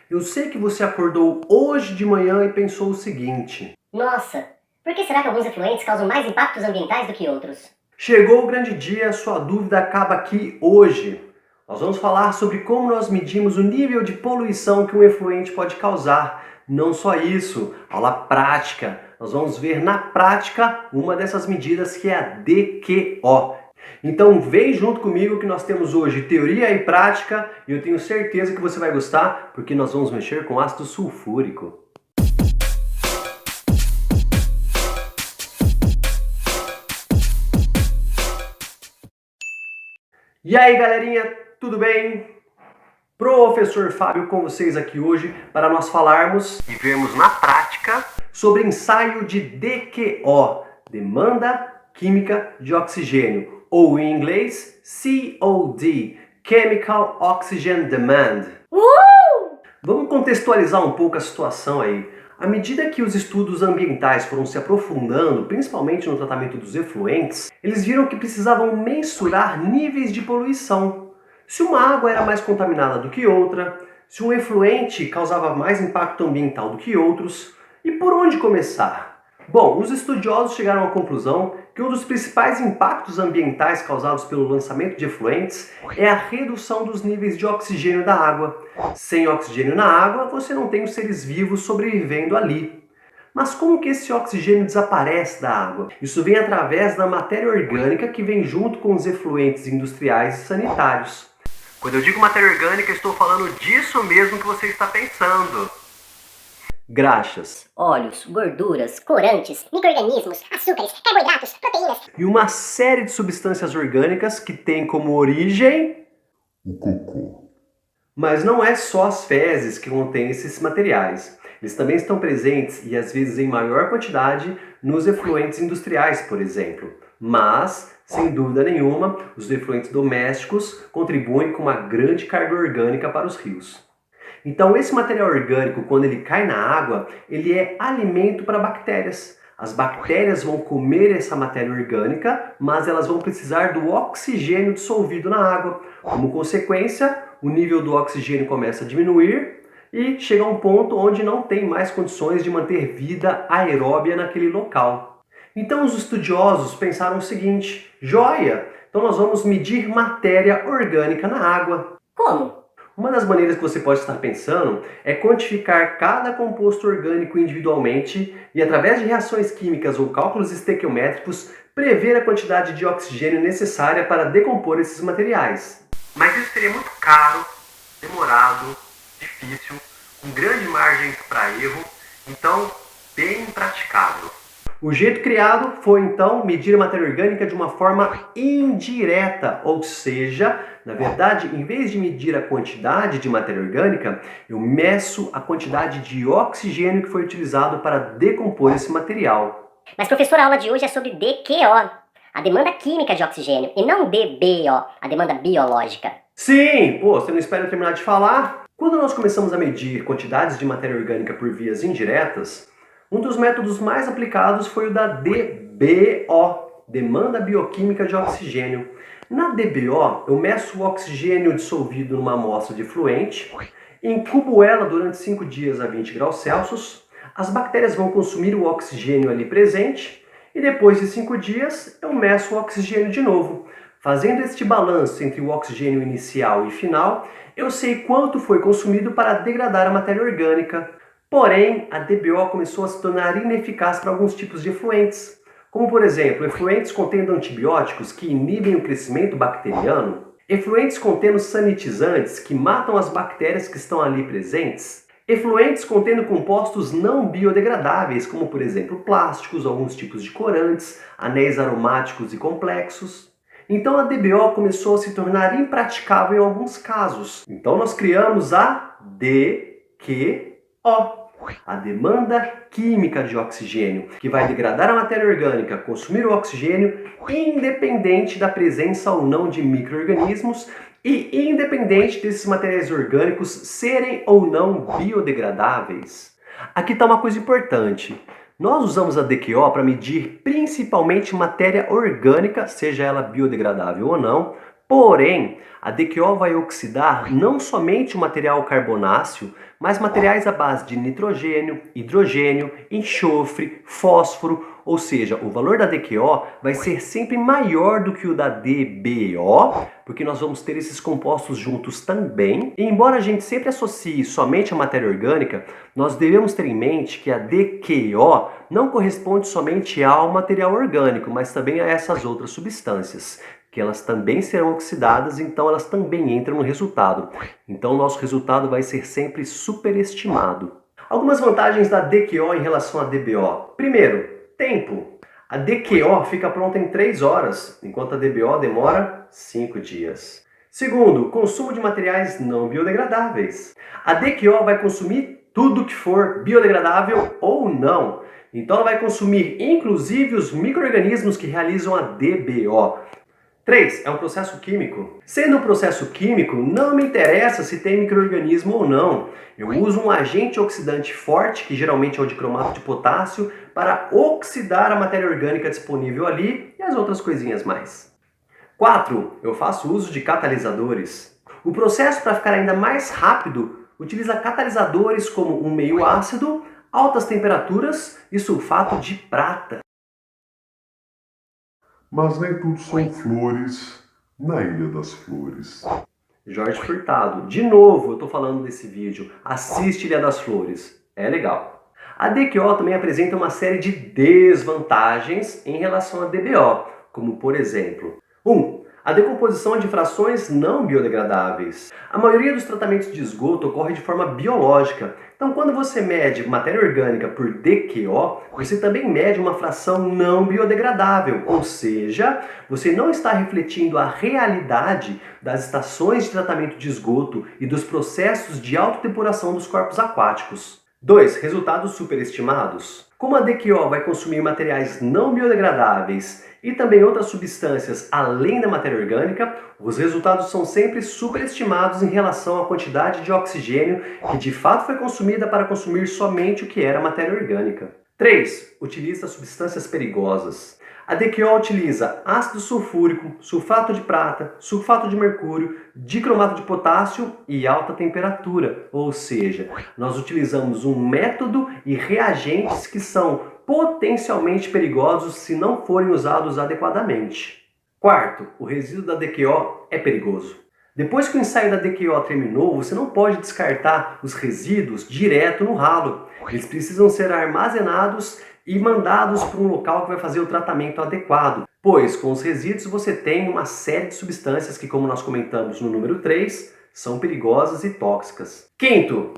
Eu sei que você acordou hoje de manhã e pensou o seguinte: Nossa, por que será que alguns efluentes causam mais impactos ambientais do que outros? chegou o grande dia, sua dúvida acaba aqui hoje. Nós vamos falar sobre como nós medimos o nível de poluição que um efluente pode causar. Não só isso, aula prática. Nós vamos ver na prática uma dessas medidas que é a DQO. Então vem junto comigo que nós temos hoje teoria e prática e eu tenho certeza que você vai gostar porque nós vamos mexer com ácido sulfúrico. E aí galerinha, tudo bem? Professor Fábio com vocês aqui hoje para nós falarmos e vermos na prática sobre ensaio de DQO, demanda química de oxigênio, ou em inglês COD, Chemical Oxygen Demand. Vamos contextualizar um pouco a situação aí. À medida que os estudos ambientais foram se aprofundando, principalmente no tratamento dos efluentes, eles viram que precisavam mensurar níveis de poluição. Se uma água era mais contaminada do que outra, se um efluente causava mais impacto ambiental do que outros, e por onde começar? Bom, os estudiosos chegaram à conclusão que um dos principais impactos ambientais causados pelo lançamento de efluentes é a redução dos níveis de oxigênio da água. Sem oxigênio na água, você não tem os seres vivos sobrevivendo ali. Mas como que esse oxigênio desaparece da água? Isso vem através da matéria orgânica que vem junto com os efluentes industriais e sanitários. Quando eu digo matéria orgânica, estou falando disso mesmo que você está pensando. Graxas, Óleos, gorduras, corantes, micro-organismos, açúcares, carboidratos, proteínas. e uma série de substâncias orgânicas que têm como origem o cocô. Mas não é só as fezes que contêm esses materiais. Eles também estão presentes, e às vezes em maior quantidade, nos efluentes industriais, por exemplo. Mas, sem dúvida nenhuma, os efluentes domésticos contribuem com uma grande carga orgânica para os rios. Então esse material orgânico, quando ele cai na água, ele é alimento para bactérias. As bactérias vão comer essa matéria orgânica, mas elas vão precisar do oxigênio dissolvido na água. Como consequência, o nível do oxigênio começa a diminuir e chega a um ponto onde não tem mais condições de manter vida aeróbia naquele local. Então os estudiosos pensaram o seguinte: joia! Então nós vamos medir matéria orgânica na água. Como? Uma das maneiras que você pode estar pensando é quantificar cada composto orgânico individualmente e, através de reações químicas ou cálculos estequiométricos, prever a quantidade de oxigênio necessária para decompor esses materiais. Mas isso seria muito caro, demorado, difícil, com grande margem para erro, então bem impraticável. O jeito criado foi então medir a matéria orgânica de uma forma indireta, ou seja, na verdade, em vez de medir a quantidade de matéria orgânica, eu meço a quantidade de oxigênio que foi utilizado para decompor esse material. Mas professor, a aula de hoje é sobre DQO, a demanda química de oxigênio, e não DBO, a demanda biológica. Sim, você não espera eu terminar de falar? Quando nós começamos a medir quantidades de matéria orgânica por vias indiretas, um dos métodos mais aplicados foi o da DBO, demanda bioquímica de oxigênio. Na DBO, eu meço o oxigênio dissolvido numa amostra de efluente, incubo ela durante 5 dias a 20 graus Celsius, as bactérias vão consumir o oxigênio ali presente e depois de 5 dias eu meço o oxigênio de novo. Fazendo este balanço entre o oxigênio inicial e final, eu sei quanto foi consumido para degradar a matéria orgânica. Porém, a DBO começou a se tornar ineficaz para alguns tipos de efluentes, como por exemplo, efluentes contendo antibióticos que inibem o crescimento bacteriano, efluentes contendo sanitizantes que matam as bactérias que estão ali presentes, efluentes contendo compostos não biodegradáveis, como por exemplo plásticos, alguns tipos de corantes, anéis aromáticos e complexos. Então a DBO começou a se tornar impraticável em alguns casos. Então nós criamos a DQO, a demanda química de oxigênio, que vai degradar a matéria orgânica, consumir o oxigênio, independente da presença ou não de micro-organismos e independente desses materiais orgânicos serem ou não biodegradáveis. Aqui está uma coisa importante. Nós usamos a DQO para medir principalmente matéria orgânica, seja ela biodegradável ou não, Porém, a DQO vai oxidar não somente o material carbonáceo, mas materiais à base de nitrogênio, hidrogênio, enxofre, fósforo, ou seja, o valor da DQO vai ser sempre maior do que o da DBO, porque nós vamos ter esses compostos juntos também. E embora a gente sempre associe somente a matéria orgânica, nós devemos ter em mente que a DQO não corresponde somente ao material orgânico, mas também a essas outras substâncias, que elas também serão oxidadas, então elas também entram no resultado. Então o nosso resultado vai ser sempre superestimado. Algumas vantagens da DQO em relação à DBO. Primeiro, tempo. A DQO fica pronta em 3 horas, enquanto a DBO demora 5 dias. Segundo, consumo de materiais não biodegradáveis. A DQO vai consumir tudo que for biodegradável ou não. Então ela vai consumir inclusive os micro-organismos que realizam a DBO. 3. É um processo químico. Sendo um processo químico, não me interessa se tem micro-organismo ou não. Eu uso um agente oxidante forte, que geralmente é o dicromato de potássio, para oxidar a matéria orgânica disponível ali e as outras coisinhas mais. 4. Eu faço uso de catalisadores. O processo, para ficar ainda mais rápido, utiliza catalisadores como um meio ácido, altas temperaturas e sulfato de prata. Mas nem tudo são flores na Ilha das Flores. Jorge Furtado, de novo eu estou falando desse vídeo, assiste Ilha das Flores, é legal. A DQO também apresenta uma série de desvantagens em relação à DBO, como por exemplo, 1. A decomposição de frações não biodegradáveis. A maioria dos tratamentos de esgoto ocorre de forma biológica. Então, quando você mede matéria orgânica por DQO, você também mede uma fração não biodegradável, ou seja, você não está refletindo a realidade das estações de tratamento de esgoto e dos processos de autodepuração dos corpos aquáticos. 2. Resultados superestimados. Como a DQO vai consumir materiais não biodegradáveis e também outras substâncias além da matéria orgânica, os resultados são sempre superestimados em relação à quantidade de oxigênio que de fato foi consumida para consumir somente o que era matéria orgânica. 3. Utiliza substâncias perigosas. A DQO utiliza ácido sulfúrico, sulfato de prata, sulfato de mercúrio, dicromato de potássio e alta temperatura. Ou seja, nós utilizamos um método e reagentes que são potencialmente perigosos se não forem usados adequadamente. 4. O resíduo da DQO é perigoso. Depois que o ensaio da DQO terminou, você não pode descartar os resíduos direto no ralo. Eles precisam ser armazenados e mandados para um local que vai fazer o tratamento adequado, pois com os resíduos você tem uma série de substâncias que, como nós comentamos no número 3, são perigosas e tóxicas. 5.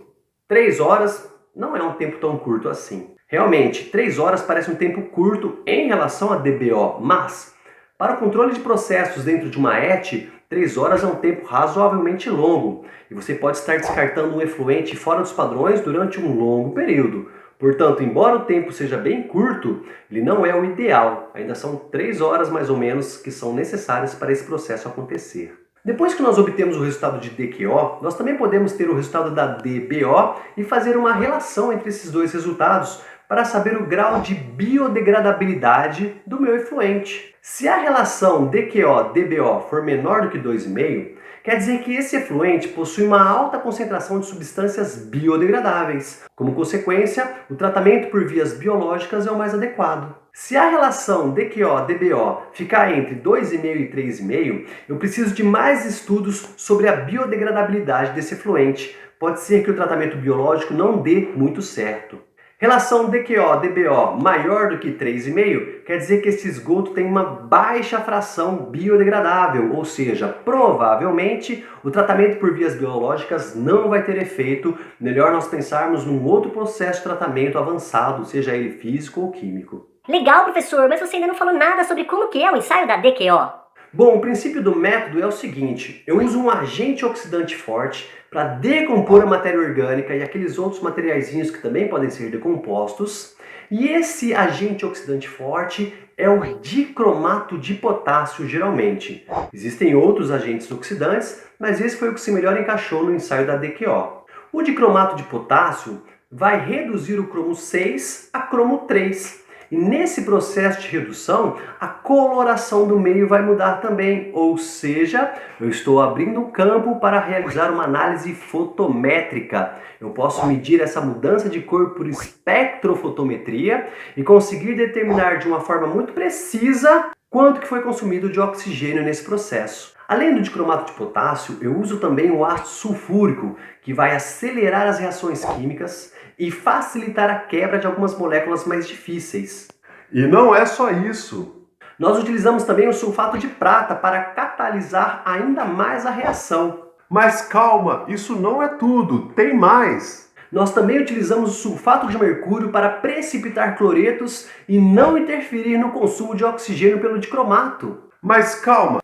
3 horas não é um tempo tão curto assim. Realmente, 3 horas parece um tempo curto em relação a DBO, mas para o controle de processos dentro de uma ET, 3 horas é um tempo razoavelmente longo e você pode estar descartando um efluente fora dos padrões durante um longo período. Portanto, embora o tempo seja bem curto, ele não é o ideal. Ainda são 3 horas mais ou menos que são necessárias para esse processo acontecer. Depois que nós obtemos o resultado de DQO, nós também podemos ter o resultado da DBO e fazer uma relação entre esses dois resultados para saber o grau de biodegradabilidade do meu efluente. Se a relação DQO-DBO for menor do que 2,5, quer dizer que esse efluente possui uma alta concentração de substâncias biodegradáveis. Como consequência, o tratamento por vias biológicas é o mais adequado. Se a relação DQO-DBO ficar entre 2,5 e 3,5, eu preciso de mais estudos sobre a biodegradabilidade desse efluente. Pode ser que o tratamento biológico não dê muito certo. Relação DQO-DBO maior do que 3,5 quer dizer que esse esgoto tem uma baixa fração biodegradável, ou seja, provavelmente o tratamento por vias biológicas não vai ter efeito. Melhor nós pensarmos num outro processo de tratamento avançado, seja ele físico ou químico. Legal, professor, mas você ainda não falou nada sobre como que é o ensaio da DQO. Bom, o princípio do método é o seguinte: eu uso um agente oxidante forte para decompor a matéria orgânica e aqueles outros materiaizinhos que também podem ser decompostos. E esse agente oxidante forte é o dicromato de potássio, geralmente. Existem outros agentes oxidantes, mas esse foi o que se melhor encaixou no ensaio da DQO. O dicromato de potássio vai reduzir o cromo 6 a cromo 3. E nesse processo de redução, a coloração do meio vai mudar também, ou seja, eu estou abrindo um campo para realizar uma análise fotométrica. Eu posso medir essa mudança de cor por espectrofotometria e conseguir determinar de uma forma muito precisa quanto que foi consumido de oxigênio nesse processo. Além do dicromato de potássio, eu uso também o ácido sulfúrico, que vai acelerar as reações químicas e facilitar a quebra de algumas moléculas mais difíceis. E não é só isso. Nós utilizamos também o sulfato de prata para catalisar ainda mais a reação. Mas calma, isso não é tudo, tem mais. Nós também utilizamos o sulfato de mercúrio para precipitar cloretos e não interferir no consumo de oxigênio pelo dicromato. Mas calma,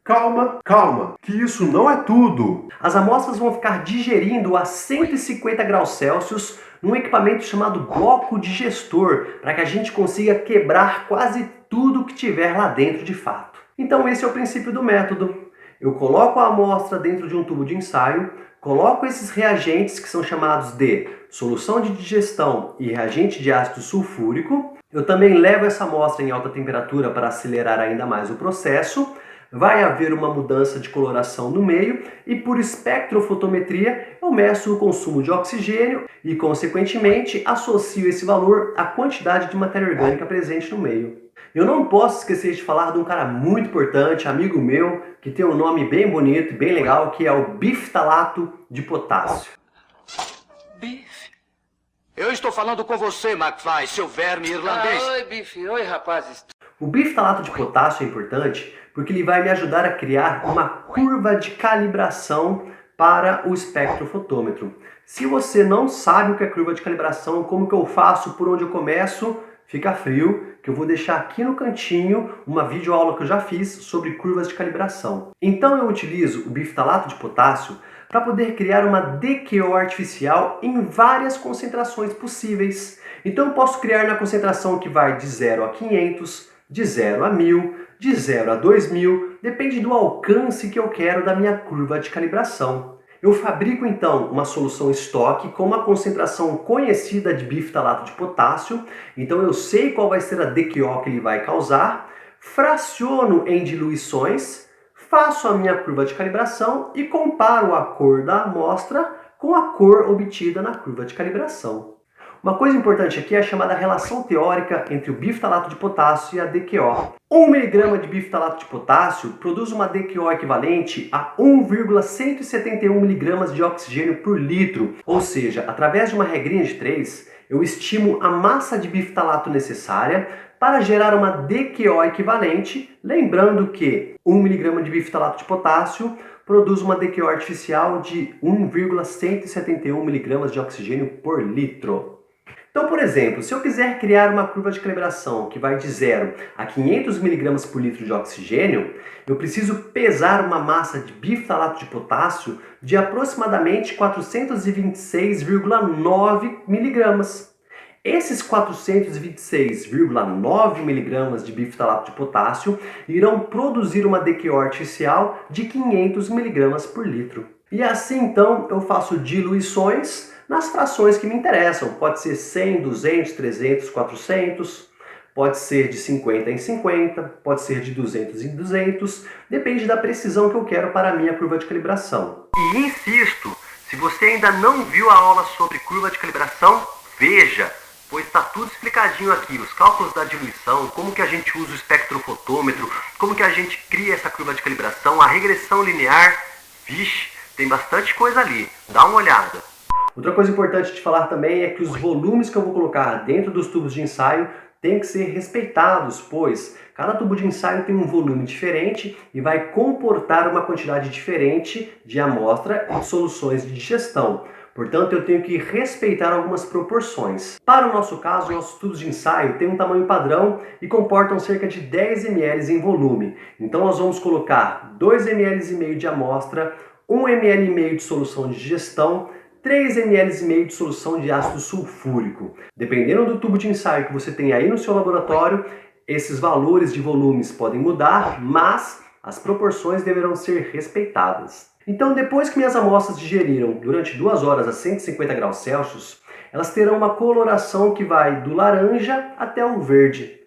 que isso não é tudo. As amostras vão ficar digerindo a 150 graus Celsius num equipamento chamado bloco digestor, para que a gente consiga quebrar quase tudo que tiver lá dentro de fato. Então esse é o princípio do método. Eu coloco a amostra dentro de um tubo de ensaio, coloco esses reagentes que são chamados de solução de digestão e reagente de ácido sulfúrico. Eu também levo essa amostra em alta temperatura para acelerar ainda mais o processo. Vai haver uma mudança de coloração no meio e por espectrofotometria eu meço o consumo de oxigênio e, consequentemente, associo esse valor à quantidade de matéria orgânica presente no meio. Eu não posso esquecer de falar de um cara muito importante, amigo meu, que tem um nome bem bonito e bem legal, que é o biftalato de potássio. Bife? Eu estou falando com você, McFly, seu verme irlandês. Oi, Bife. Oi, rapazes. O biftalato de potássio é importante porque ele vai me ajudar a criar uma curva de calibração para o espectrofotômetro. Se você não sabe o que é curva de calibração, como que eu faço, por onde eu começo, fica frio, que eu vou deixar aqui no cantinho uma videoaula que eu já fiz sobre curvas de calibração. Então eu utilizo o biftalato de potássio para poder criar uma DQO artificial em várias concentrações possíveis. Então eu posso criar na concentração que vai de 0 a 500, de 0 a 1000, de 0 a 2000, depende do alcance que eu quero da minha curva de calibração. Eu fabrico então uma solução estoque com uma concentração conhecida de biftalato de potássio, então eu sei qual vai ser a DQO que ele vai causar, fraciono em diluições, faço a minha curva de calibração e comparo a cor da amostra com a cor obtida na curva de calibração. Uma coisa importante aqui é a chamada relação teórica entre o biftalato de potássio e a DQO. 1 mg de biftalato de potássio produz uma DQO equivalente a 1,171 mg de oxigênio por litro, ou seja, através de uma regrinha de 3, eu estimo a massa de biftalato necessária para gerar uma DQO equivalente, lembrando que 1 mg de biftalato de potássio produz uma DQO artificial de 1,171 mg de oxigênio por litro. Então, por exemplo, se eu quiser criar uma curva de calibração que vai de 0 a 500 mg por litro de oxigênio, eu preciso pesar uma massa de biftalato de potássio de aproximadamente 426,9 mg. Esses 426,9 mg de biftalato de potássio irão produzir uma DQO artificial de 500 mg por litro. E assim, então, eu faço diluições nas frações que me interessam. Pode ser 100, 200, 300, 400, pode ser de 50 em 50, pode ser de 200 em 200, depende da precisão que eu quero para a minha curva de calibração. E insisto, se você ainda não viu a aula sobre curva de calibração, veja, pois está tudo explicadinho aqui, os cálculos da diluição, como que a gente usa o espectrofotômetro, como que a gente cria essa curva de calibração, a regressão linear, vixe, tem bastante coisa ali, dá uma olhada. Outra coisa importante de falar também é que os volumes que eu vou colocar dentro dos tubos de ensaio têm que ser respeitados, pois cada tubo de ensaio tem um volume diferente e vai comportar uma quantidade diferente de amostra e de soluções de digestão. Portanto, eu tenho que respeitar algumas proporções. Para o nosso caso, nossos tubos de ensaio têm um tamanho padrão e comportam cerca de 10 ml em volume. Então nós vamos colocar 2,5 ml de amostra, 1,5 ml de solução de digestão, 3,5 ml de solução de ácido sulfúrico. Dependendo do tubo de ensaio que você tem aí no seu laboratório, esses valores de volumes podem mudar, mas as proporções deverão ser respeitadas. Então, depois que minhas amostras digeriram durante 2 horas a 150 graus Celsius, elas terão uma coloração que vai do laranja até o verde.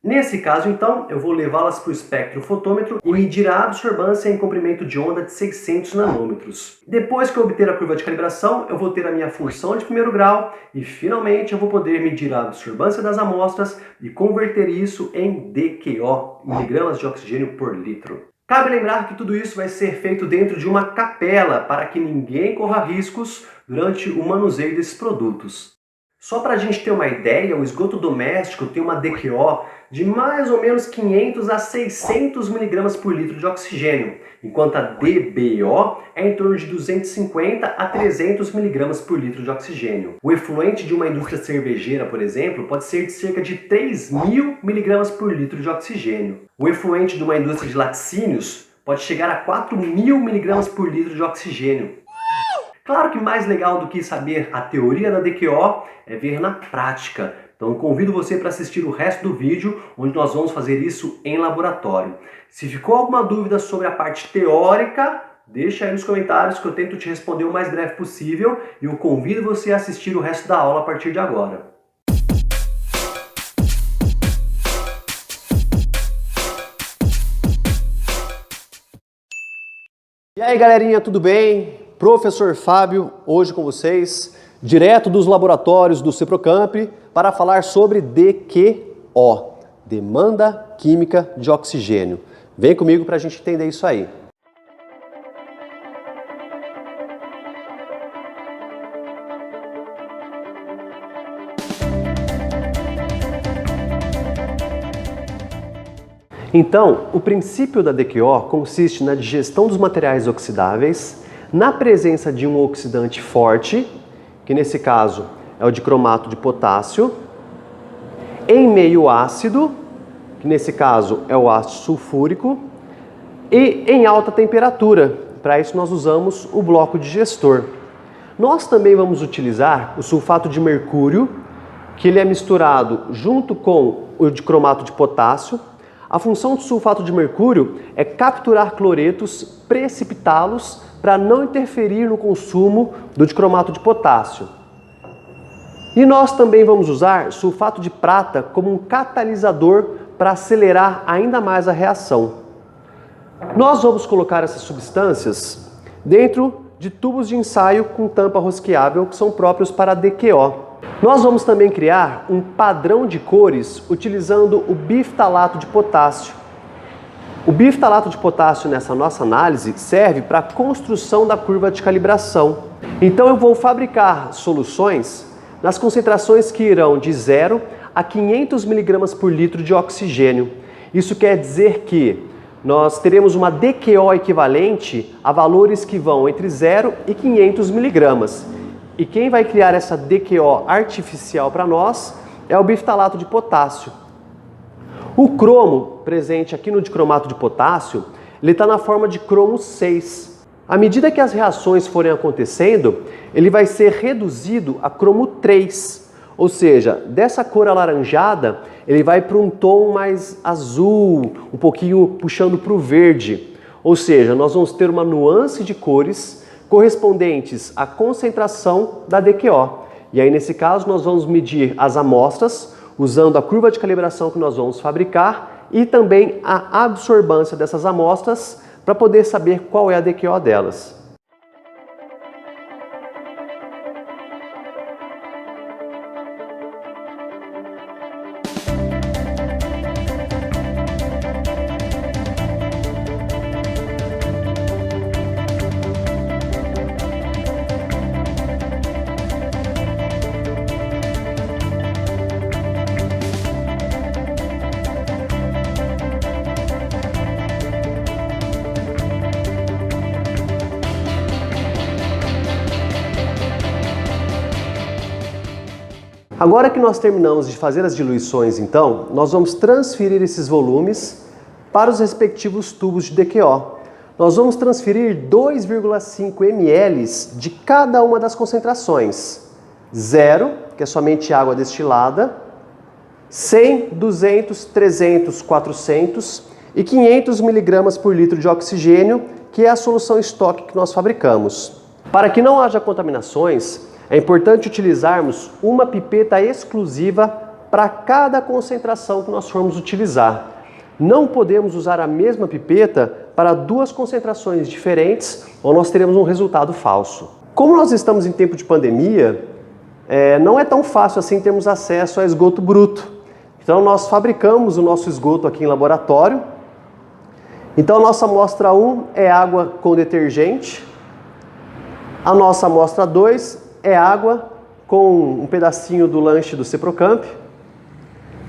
Nesse caso, então, eu vou levá-las para o espectrofotômetro e medir a absorbância em comprimento de onda de 600 nanômetros. Depois que eu obter a curva de calibração, eu vou ter a minha função de primeiro grau e, finalmente, eu vou poder medir a absorbância das amostras e converter isso em DQO, miligramas de oxigênio por litro. Cabe lembrar que tudo isso vai ser feito dentro de uma capela para que ninguém corra riscos durante o manuseio desses produtos. Só para a gente ter uma ideia, o esgoto doméstico tem uma DQO de mais ou menos 500 a 600 mg por litro de oxigênio, enquanto a DBO é em torno de 250 a 300 mg por litro de oxigênio. O efluente de uma indústria cervejeira, por exemplo, pode ser de cerca de 3.000 mg por litro de oxigênio. O efluente de uma indústria de laticínios pode chegar a 4.000 mg por litro de oxigênio. Claro que mais legal do que saber a teoria da DQO é ver na prática. Então convido você para assistir o resto do vídeo, onde nós vamos fazer isso em laboratório. Se ficou alguma dúvida sobre a parte teórica, deixa aí nos comentários que eu tento te responder o mais breve possível e eu convido você a assistir o resto da aula a partir de agora. E aí galerinha, tudo bem? Professor Fábio, hoje com vocês, direto dos laboratórios do CEPROCAMP, para falar sobre DQO, demanda química de oxigênio. Vem comigo para a gente entender isso aí. Então, o princípio da DQO consiste na digestão dos materiais oxidáveis, na presença de um oxidante forte, que nesse caso é o dicromato de potássio, em meio ácido, que nesse caso é o ácido sulfúrico, e em alta temperatura. Para isso nós usamos o bloco digestor. Nós também vamos utilizar o sulfato de mercúrio, que ele é misturado junto com o dicromato de potássio. A função do sulfato de mercúrio é capturar cloretos, precipitá-los para não interferir no consumo do dicromato de potássio. E nós também vamos usar sulfato de prata como um catalisador para acelerar ainda mais a reação. Nós vamos colocar essas substâncias dentro de tubos de ensaio com tampa rosqueável que são próprios para a DQO. Nós vamos também criar um padrão de cores utilizando o biftalato de potássio. O biftalato de potássio nessa nossa análise serve para a construção da curva de calibração. Então eu vou fabricar soluções nas concentrações que irão de 0 a 500 mg por litro de oxigênio. Isso quer dizer que nós teremos uma DQO equivalente a valores que vão entre 0 e 500 mg. E quem vai criar essa DQO artificial para nós é o biftalato de potássio. O cromo presente aqui no dicromato de potássio, ele está na forma de cromo 6. À medida que as reações forem acontecendo, ele vai ser reduzido a cromo 3. Ou seja, dessa cor alaranjada, ele vai para um tom mais azul, um pouquinho puxando para o verde. Ou seja, nós vamos ter uma nuance de cores correspondentes à concentração da DQO. E aí, nesse caso, nós vamos medir as amostras usando a curva de calibração que nós vamos fabricar e também a absorbância dessas amostras para poder saber qual é a DQO delas. Agora que nós terminamos de fazer as diluições, então, nós vamos transferir esses volumes para os respectivos tubos de DQO. Nós vamos transferir 2,5 ml de cada uma das concentrações. 0, que é somente água destilada, 100, 200, 300, 400 e 500 mg por litro de oxigênio, que é a solução estoque que nós fabricamos. Para que não haja contaminações, é importante utilizarmos uma pipeta exclusiva para cada concentração que nós formos utilizar. Não podemos usar a mesma pipeta para duas concentrações diferentes ou nós teremos um resultado falso. Como nós estamos em tempo de pandemia, não é tão fácil assim termos acesso a esgoto bruto. Então nós fabricamos o nosso esgoto aqui em laboratório. Então a nossa amostra 1 é água com detergente. A nossa amostra 2 é água com um pedacinho do lanche do Ceprocamp.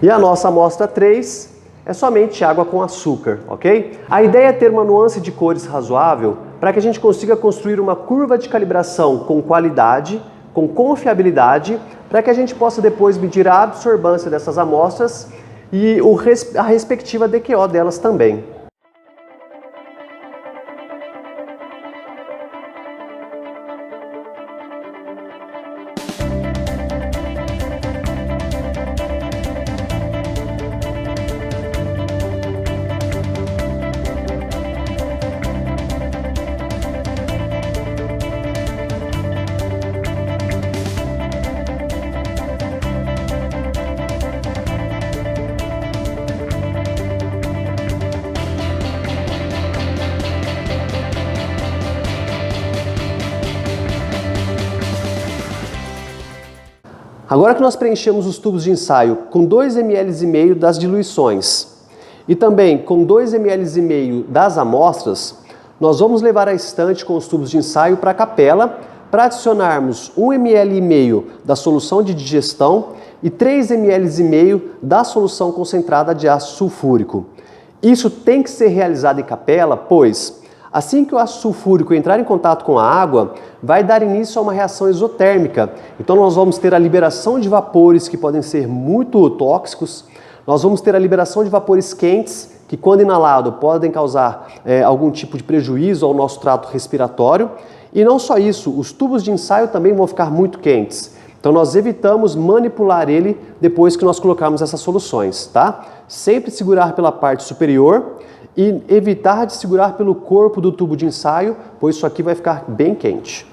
E a nossa amostra 3 é somente água com açúcar, ok? A ideia é ter uma nuance de cores razoável para que a gente consiga construir uma curva de calibração com qualidade, com confiabilidade, para que a gente possa depois medir a absorvância dessas amostras e a respectiva DQO delas também. Agora que nós preenchemos os tubos de ensaio com 2,5 ml das diluições e também com 2,5 ml das amostras, nós vamos levar a estante com os tubos de ensaio para a capela para adicionarmos 1,5 ml da solução de digestão e 3,5 ml da solução concentrada de ácido sulfúrico. Isso tem que ser realizado em capela, pois assim que o ácido sulfúrico entrar em contato com a água, vai dar início a uma reação exotérmica. Então nós vamos ter a liberação de vapores que podem ser muito tóxicos, nós vamos ter a liberação de vapores quentes, que quando inalado podem causar algum tipo de prejuízo ao nosso trato respiratório. E não só isso, os tubos de ensaio também vão ficar muito quentes. Então nós evitamos manipular ele depois que nós colocarmos essas soluções, tá? Sempre segurar pela parte superior e evitar de segurar pelo corpo do tubo de ensaio, pois isso aqui vai ficar bem quente.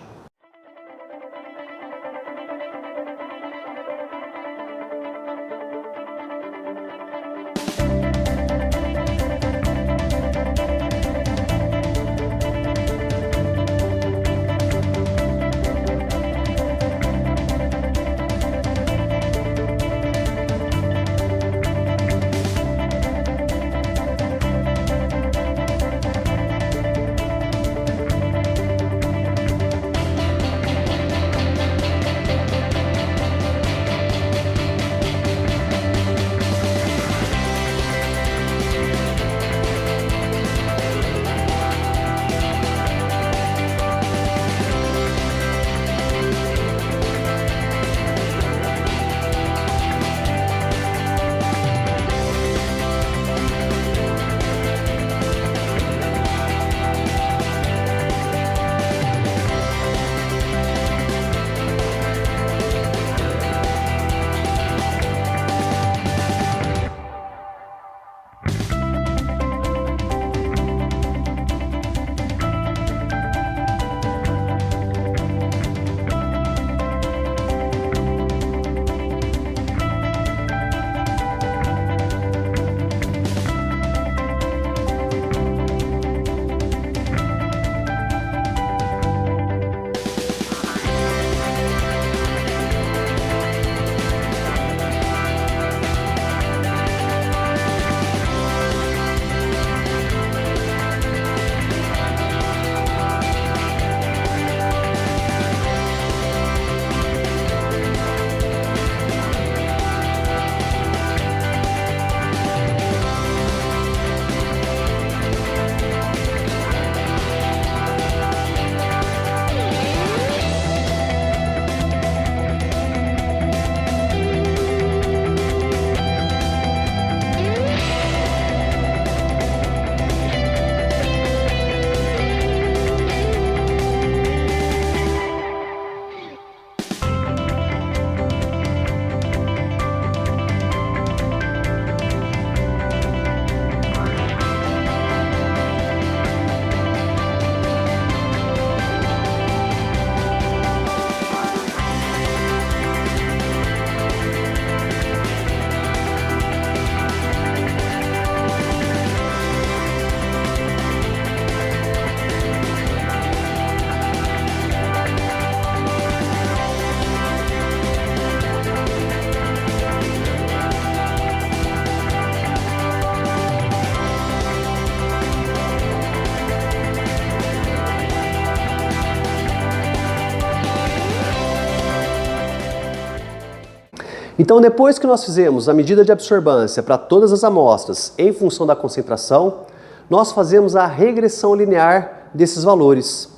Então, depois que nós fizemos a medida de absorbância para todas as amostras em função da concentração, nós fazemos a regressão linear desses valores.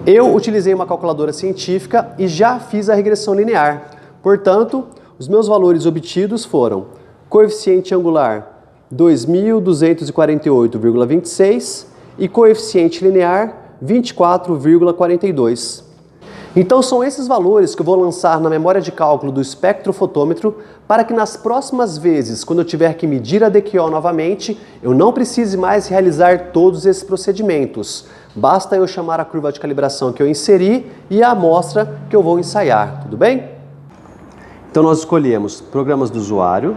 Eu utilizei uma calculadora científica e já fiz a regressão linear. Portanto, os meus valores obtidos foram coeficiente angular 2.248,26 e coeficiente linear 24,42. Então são esses valores que eu vou lançar na memória de cálculo do espectrofotômetro para que nas próximas vezes, quando eu tiver que medir a DQO novamente, eu não precise mais realizar todos esses procedimentos. Basta eu chamar a curva de calibração que eu inseri e a amostra que eu vou ensaiar, tudo bem? Então nós escolhemos programas do usuário,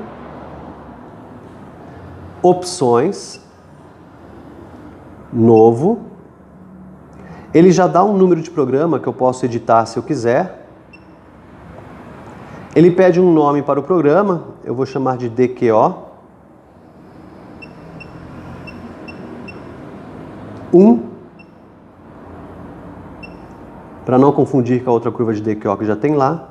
opções, novo. Ele já dá um número de programa que eu posso editar se eu quiser. Ele pede um nome para o programa, eu vou chamar de DQO. 1, para não confundir com a outra curva de DQO que já tem lá.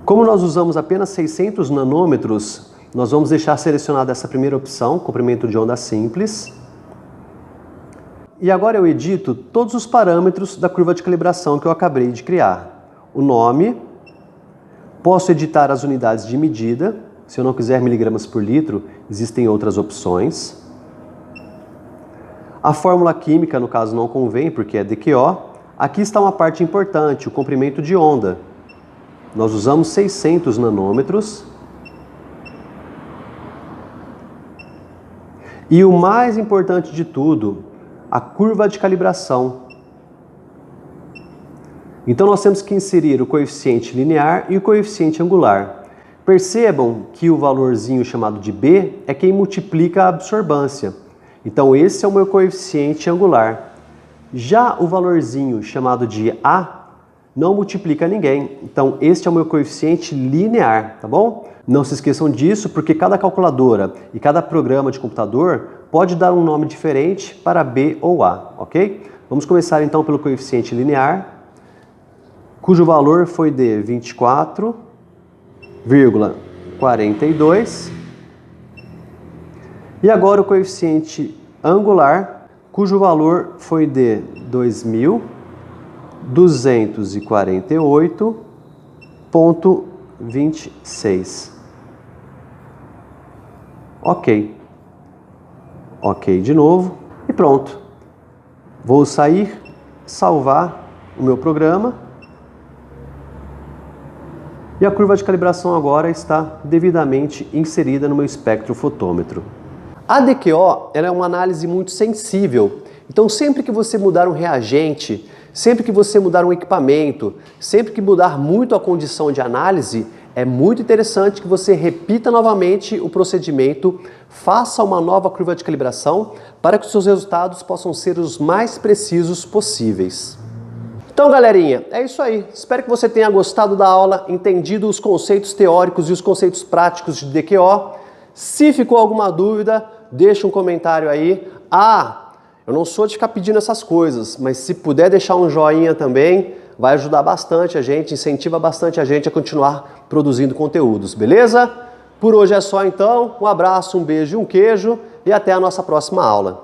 Como nós usamos apenas 600 nanômetros, nós vamos deixar selecionada essa primeira opção, comprimento de onda simples. E agora eu edito todos os parâmetros da curva de calibração que eu acabei de criar. O nome, posso editar as unidades de medida, se eu não quiser miligramas por litro, existem outras opções. A fórmula química, no caso, não convém, porque é DQO. Aqui está uma parte importante, o comprimento de onda. Nós usamos 600 nanômetros. E o mais importante de tudo, a curva de calibração. Então nós temos que inserir o coeficiente linear e o coeficiente angular. Percebam que o valorzinho chamado de B é quem multiplica a absorbância. Então esse é o meu coeficiente angular. Já o valorzinho chamado de A não multiplica ninguém. Então este é o meu coeficiente linear, tá bom? Não se esqueçam disso, porque cada calculadora e cada programa de computador pode dar um nome diferente para B ou A, ok? Vamos começar então pelo coeficiente linear, cujo valor foi de 24,42. E agora o coeficiente angular, cujo valor foi de 2.248,26. Ok. Ok de novo e pronto. Vou sair, salvar o meu programa. E a curva de calibração agora está devidamente inserida no meu espectrofotômetro. A DQO ela é uma análise muito sensível. Então sempre que você mudar um reagente, sempre que você mudar um equipamento, sempre que mudar muito a condição de análise, é muito interessante que você repita novamente o procedimento, faça uma nova curva de calibração para que os seus resultados possam ser os mais precisos possíveis. Então, galerinha, é isso aí. Espero que você tenha gostado da aula, entendido os conceitos teóricos e os conceitos práticos de DQO. Se ficou alguma dúvida, deixa um comentário aí. Eu não sou de ficar pedindo essas coisas, mas se puder deixar um joinha também, vai ajudar bastante a gente, incentiva bastante a gente a continuar produzindo conteúdos, beleza? Por hoje é só então, um abraço, um beijo e um queijo e até a nossa próxima aula.